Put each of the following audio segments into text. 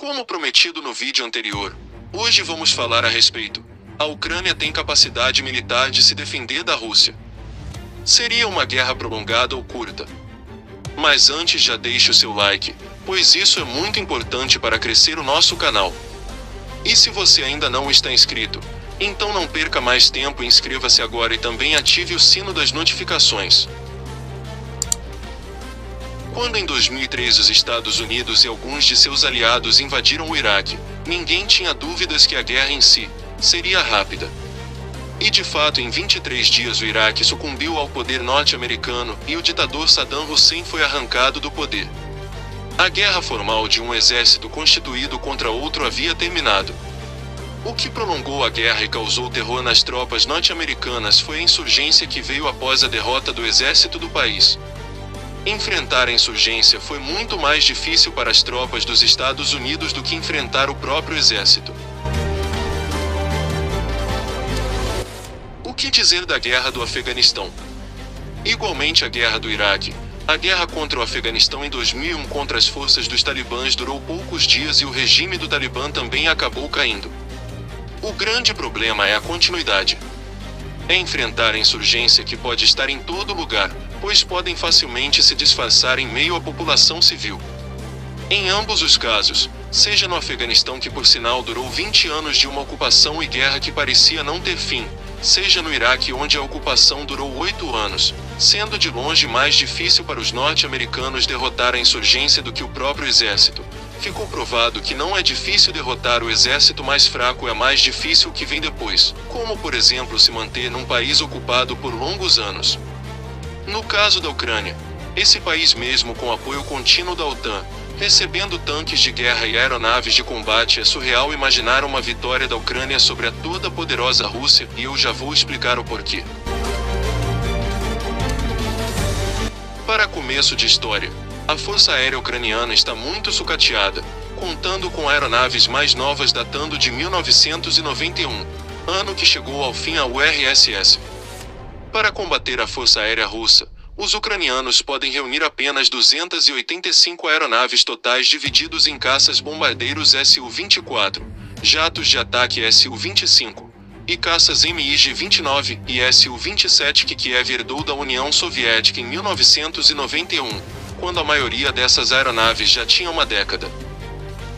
Como prometido no vídeo anterior, hoje vamos falar a respeito. A Ucrânia tem capacidade militar de se defender da Rússia. Seria uma guerra prolongada ou curta? Mas antes já deixe o seu like, pois isso é muito importante para crescer o nosso canal. E se você ainda não está inscrito, então não perca mais tempo e inscreva-se agora e também ative o sino das notificações. Quando em 2003 os Estados Unidos e alguns de seus aliados invadiram o Iraque, ninguém tinha dúvidas que a guerra em si seria rápida. E de fato em 23 dias o Iraque sucumbiu ao poder norte-americano e o ditador Saddam Hussein foi arrancado do poder. A guerra formal de um exército constituído contra outro havia terminado. O que prolongou a guerra e causou terror nas tropas norte-americanas foi a insurgência que veio após a derrota do exército do país. Enfrentar a insurgência foi muito mais difícil para as tropas dos Estados Unidos do que enfrentar o próprio exército. O que dizer da guerra do Afeganistão? Igualmente a guerra do Iraque, a guerra contra o Afeganistão em 2001 contra as forças dos talibãs durou poucos dias e o regime do Talibã também acabou caindo. O grande problema é a continuidade. É enfrentar a insurgência que pode estar em todo lugar, pois podem facilmente se disfarçar em meio à população civil. Em ambos os casos, seja no Afeganistão que por sinal durou 20 anos de uma ocupação e guerra que parecia não ter fim, seja no Iraque onde a ocupação durou 8 anos, sendo de longe mais difícil para os norte-americanos derrotar a insurgência do que o próprio exército. Ficou provado que não é difícil derrotar o exército mais fraco, é mais difícil o que vem depois, como por exemplo se manter num país ocupado por longos anos. No caso da Ucrânia, esse país mesmo com apoio contínuo da OTAN, recebendo tanques de guerra e aeronaves de combate, é surreal imaginar uma vitória da Ucrânia sobre a toda poderosa Rússia, e eu já vou explicar o porquê. Para começo de história, a Força Aérea Ucraniana está muito sucateada, contando com aeronaves mais novas datando de 1991, ano que chegou ao fim a URSS. Para combater a Força Aérea Russa, os ucranianos podem reunir apenas 285 aeronaves totais divididos em caças bombardeiros Su-24, jatos de ataque Su-25, e caças MiG-29 e Su-27 que Kiev herdou da União Soviética em 1991, quando a maioria dessas aeronaves já tinha uma década.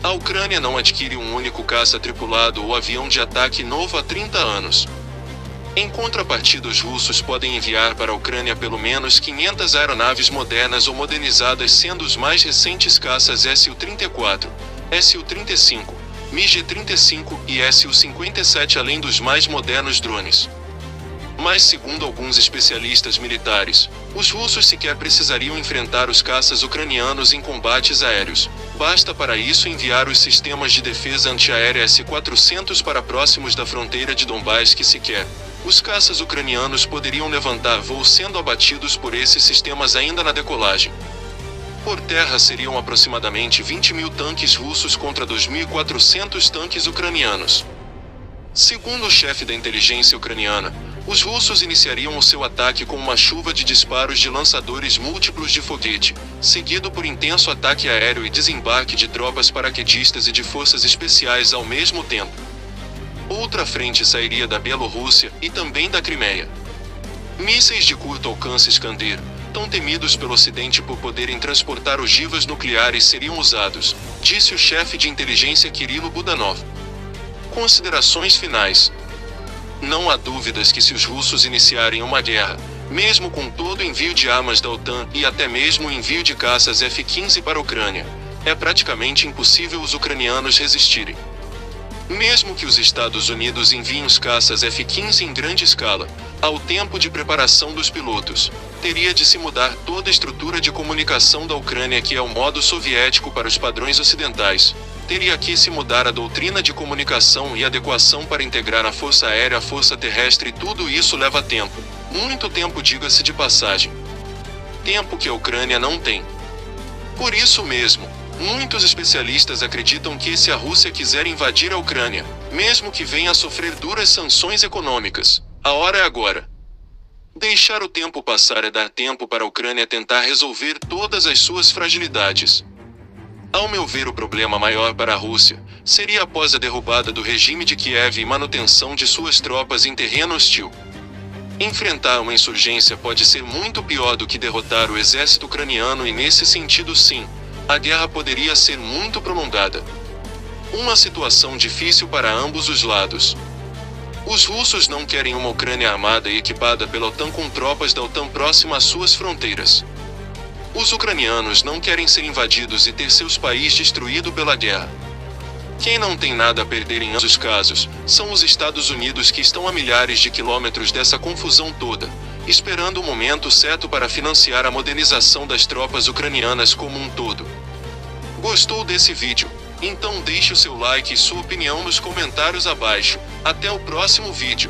A Ucrânia não adquire um único caça tripulado ou avião de ataque novo há 30 anos. Em contrapartida, os russos podem enviar para a Ucrânia pelo menos 500 aeronaves modernas ou modernizadas, sendo os mais recentes caças Su-34, Su-35, MiG-35 e Su-57, além dos mais modernos drones. Mas segundo alguns especialistas militares, os russos sequer precisariam enfrentar os caças ucranianos em combates aéreos. Basta para isso enviar os sistemas de defesa antiaérea S-400 para próximos da fronteira de Donbás que sequer os caças ucranianos poderiam levantar voo, sendo abatidos por esses sistemas ainda na decolagem. Por terra seriam aproximadamente 20.000 tanques russos contra 2.400 tanques ucranianos. Segundo o chefe da inteligência ucraniana, os russos iniciariam o seu ataque com uma chuva de disparos de lançadores múltiplos de foguete, seguido por intenso ataque aéreo e desembarque de tropas paraquedistas e de forças especiais ao mesmo tempo. Outra frente sairia da Bielorrússia e também da Crimeia. Mísseis de curto alcance Iskander, tão temidos pelo Ocidente por poderem transportar ogivas nucleares, seriam usados, disse o chefe de inteligência Kirilo Budanov. Considerações finais. Não há dúvidas que se os russos iniciarem uma guerra, mesmo com todo o envio de armas da OTAN e até mesmo o envio de caças F-15 para a Ucrânia, é praticamente impossível os ucranianos resistirem. Mesmo que os Estados Unidos enviem os caças F-15 em grande escala, ao tempo de preparação dos pilotos, teria de se mudar toda a estrutura de comunicação da Ucrânia, que é o modo soviético para os padrões ocidentais. Teria que se mudar a doutrina de comunicação e adequação para integrar a força aérea à força terrestre, e tudo isso leva tempo. Muito tempo, diga-se de passagem. Tempo que a Ucrânia não tem. Por isso mesmo, muitos especialistas acreditam que se a Rússia quiser invadir a Ucrânia, mesmo que venha a sofrer duras sanções econômicas, a hora é agora. Deixar o tempo passar é dar tempo para a Ucrânia tentar resolver todas as suas fragilidades. Ao meu ver, o problema maior para a Rússia seria após a derrubada do regime de Kiev e manutenção de suas tropas em terreno hostil. Enfrentar uma insurgência pode ser muito pior do que derrotar o exército ucraniano e, nesse sentido, sim, a guerra poderia ser muito prolongada. Uma situação difícil para ambos os lados. Os russos não querem uma Ucrânia armada e equipada pela OTAN com tropas da OTAN próxima às suas fronteiras. Os ucranianos não querem ser invadidos e ter seus países destruídos pela guerra. Quem não tem nada a perder em ambos os casos são os Estados Unidos, que estão a milhares de quilômetros dessa confusão toda, esperando o momento certo para financiar a modernização das tropas ucranianas como um todo. Gostou desse vídeo? Então deixe o seu like e sua opinião nos comentários abaixo. Até o próximo vídeo.